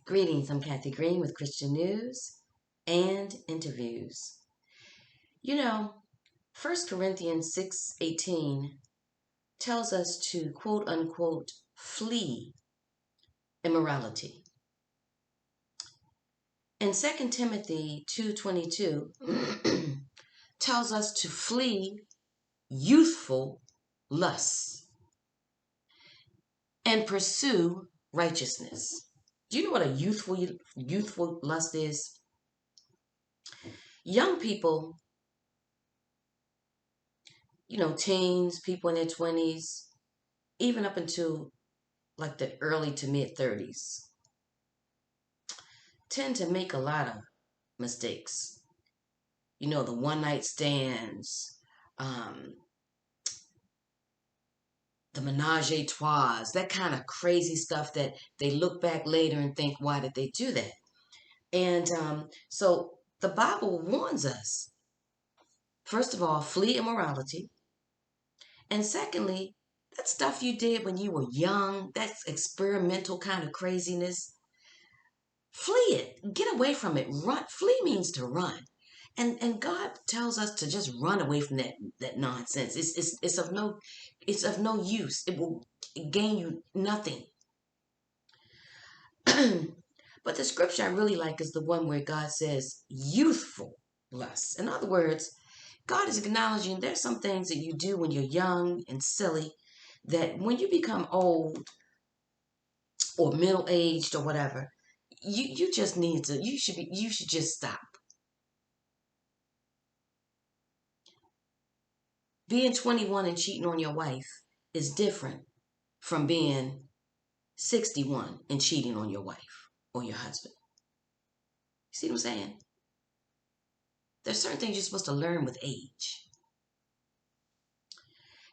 Greetings, I'm Kathy Green with Christian News and Interviews. You know, 1 Corinthians 6:18 tells us to quote unquote flee immorality. And 2 Timothy 2:22 tells us to flee youthful lusts and pursue righteousness. Do you know what a youthful lust is? Young people, teens, people in their 20s, even up until like the early to mid 30s, tend to make a lot of mistakes. The one night stands, the menage a trois, that kind of crazy stuff that they look back later and think, why did they do that? And so the Bible warns us, first of all, flee immorality. And secondly, that stuff you did when you were young, that's experimental kind of craziness, flee it. Get away from it. Run. Flee means to run. And God tells us to just run away from that nonsense. It's of no use. It will gain you nothing. But the scripture I really like is the one where God says youthful lust. In other words, God is acknowledging there's some things that you do when you're young and silly that when you become old or middle-aged or whatever, you just need to, you should just stop. Being 21 and cheating on your wife is different from being 61 and cheating on your wife or your husband. You see what I'm saying? There's certain things you're supposed to learn with age.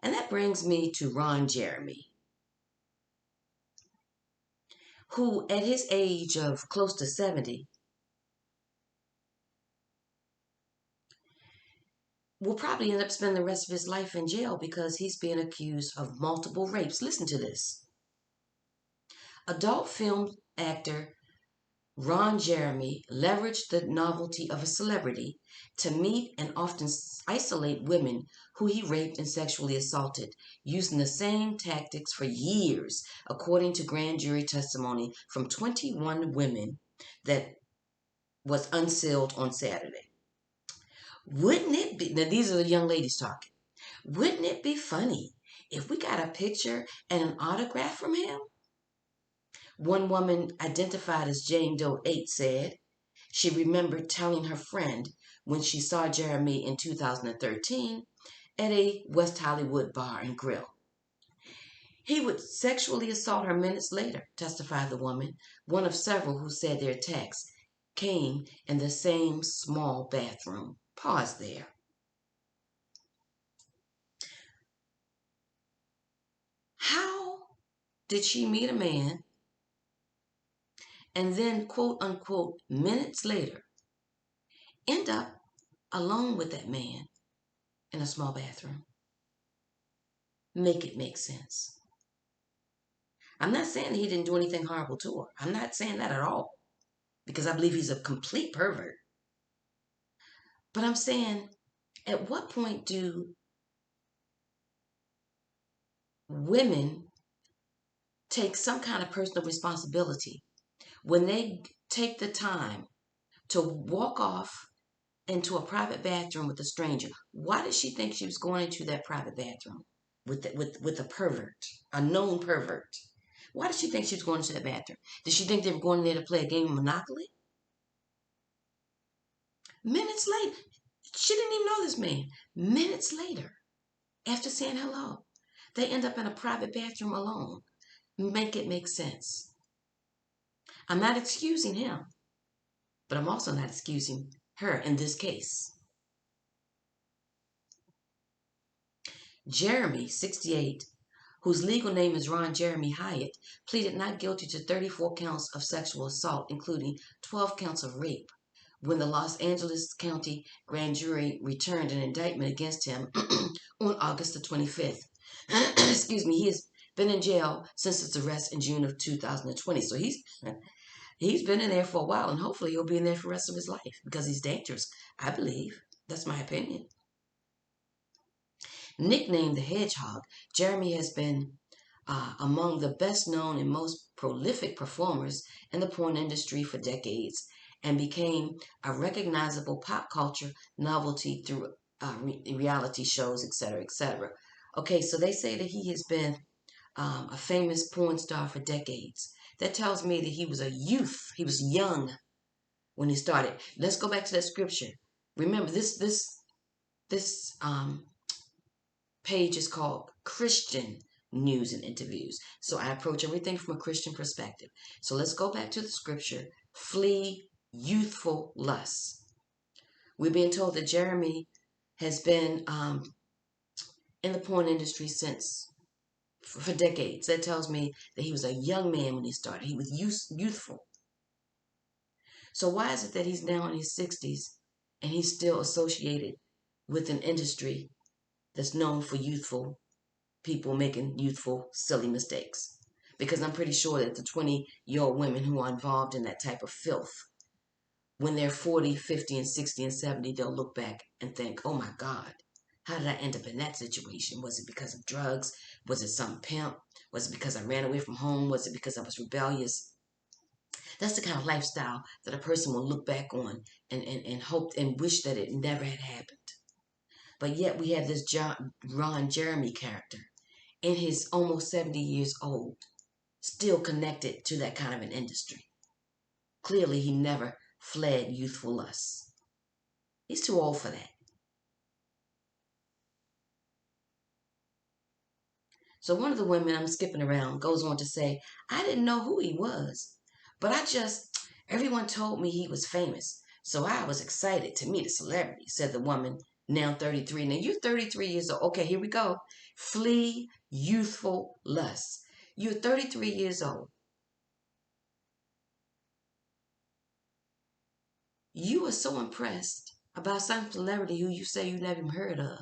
And that brings me to Ron Jeremy, who at his age of close to 70 will probably end up spending the rest of his life in jail because he's being accused of multiple rapes. Listen to this. Adult film actor Ron Jeremy leveraged the novelty of a celebrity to meet and often isolate women who he raped and sexually assaulted, using the same tactics for years, according to grand jury testimony from 21 women that was unsealed on Saturday. Wouldn't it be, now these are the young ladies talking, wouldn't it be funny if we got a picture and an autograph from him? One woman, identified as Jane Doe 8, said she remembered telling her friend when she saw Jeremy in 2013 at a West Hollywood bar and grill. He would sexually assault her minutes later, testified the woman, one of several who said their attacks came in the same small bathroom. Pause there. How did she meet a man and then, quote unquote, minutes later, end up alone with that man in a small bathroom? Make it make sense. I'm not saying he didn't do anything horrible to her. I'm not saying that at all, because I believe he's a complete pervert. But I'm saying, at what point do women take some kind of personal responsibility when they take the time to walk off into a private bathroom with a stranger? Why did she think she was going into that private bathroom with a pervert, a known pervert? Why did she think she was going into that bathroom? Did she think they were going there to play a game of Monopoly? Minutes later, she didn't even know this man. Minutes later, after saying hello, they end up in a private bathroom alone. Make it make sense. I'm not excusing him, but I'm also not excusing her in this case. Jeremy, 68, whose legal name is Ron Jeremy Hyatt, pleaded not guilty to 34 counts of sexual assault, including 12 counts of rape, when the Los Angeles County grand jury returned an indictment against him on August the 25th. Excuse me, he has been in jail since his arrest in June of 2020. So He's been in there for a while, and hopefully he'll be in there for the rest of his life because he's dangerous, I believe. That's my opinion. Nicknamed the Hedgehog, Jeremy has been among the best known and most prolific performers in the porn industry for decades and became a recognizable pop culture novelty through reality shows, etc., etc. Okay, so they say that he has been a famous porn star for decades. That tells me that he was a youth. He was young when he started. Let's go back to that scripture. Remember, this page is called Christian News and Interviews. So I approach everything from a Christian perspective. So let's go back to the scripture. Flee youthful lusts. We're being told that Jeremy has been in the porn industry since for decades. That tells me that he was a young man when he started. He was youthful. So why is it that he's now in his 60s and he's still associated with an industry that's known for youthful people making youthful, silly mistakes? Because I'm pretty sure that the 20-year-old women who are involved in that type of filth, when they're 40, 50, and 60 and 70, they'll look back and think, oh my God, how did I end up in that situation? Was it because of drugs? Was it some pimp? Was it because I ran away from home? Was it because I was rebellious? That's the kind of lifestyle that a person will look back on and hope and wish that it never had happened. But yet we have this Ron Jeremy character in his almost 70 years old, still connected to that kind of an industry. Clearly, he never fled youthful lusts. He's too old for that. So one of the women, I'm skipping around, goes on to say, I didn't know who he was, but everyone told me he was famous. So I was excited to meet a celebrity, said the woman, now 33. Now you're 33 years old. Okay, here we go. Flee youthful lusts. You're 33 years old. You are so impressed about some celebrity who you say you never even heard of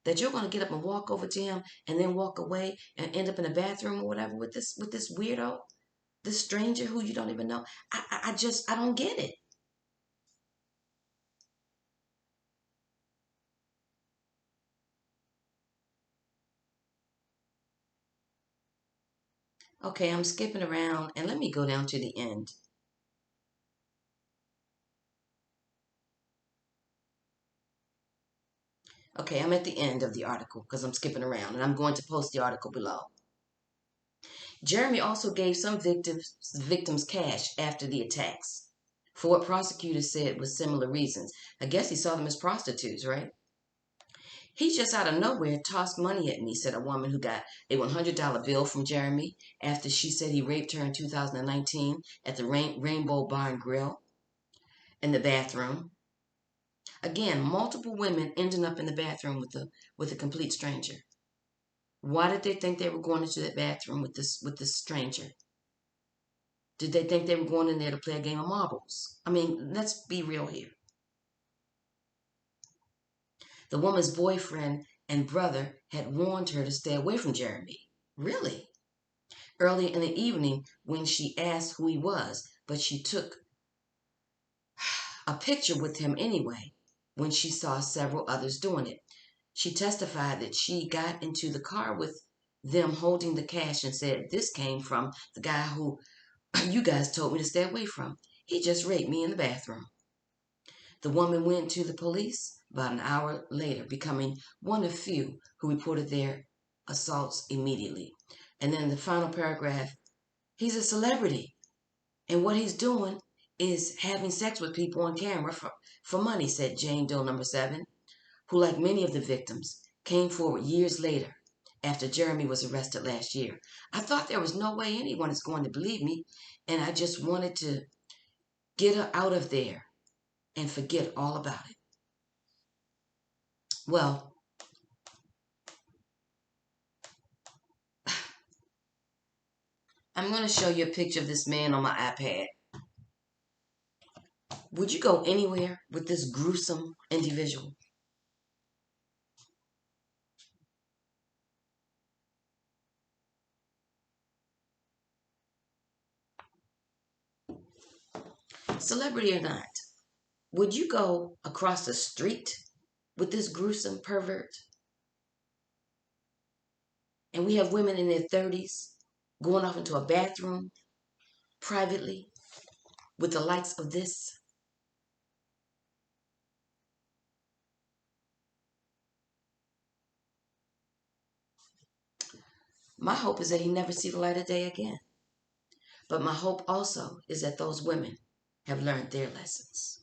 that you're going to get up and walk over to him and then walk away and end up in a bathroom or whatever with this weirdo, this stranger who you don't even know. I don't get it. Okay, I'm skipping around and let me go down to the end. Okay, I'm at the end of the article because I'm skipping around and I'm going to post the article below. Jeremy also gave some victims cash after the attacks for what prosecutors said was similar reasons. I guess he saw them as prostitutes, right? He just out of nowhere tossed money at me, said a woman who got a $100 bill from Jeremy after she said he raped her in 2019 at the Rainbow Bar and Grill in the bathroom. Again, multiple women ending up in the bathroom with a complete stranger. Why did they think they were going into that bathroom with this stranger? Did they think they were going in there to play a game of marbles? I mean, let's be real here. The woman's boyfriend and brother had warned her to stay away from Jeremy. Really? Early in the evening when she asked who he was, but she took a picture with him anyway when she saw several others doing it. She testified that she got into the car with them holding the cash and said, this came from the guy who you guys told me to stay away from. He just raped me in the bathroom. The woman went to the police about an hour later, becoming one of few who reported their assaults immediately. And then the final paragraph, he's a celebrity. And what he's doing is having sex with people on camera for money, said Jane Doe number 7, who, like many of the victims, came forward years later after Jeremy was arrested last year. I thought there was no way anyone is going to believe me, and I just wanted to get her out of there and forget all about it. Well, I'm going to show you a picture of this man on my iPad. Would you go anywhere with this gruesome individual? Celebrity or not, would you go across the street with this gruesome pervert? And we have women in their 30s going off into a bathroom privately with the likes of this. My hope is that he never see the light of day again. But my hope also is that those women have learned their lessons.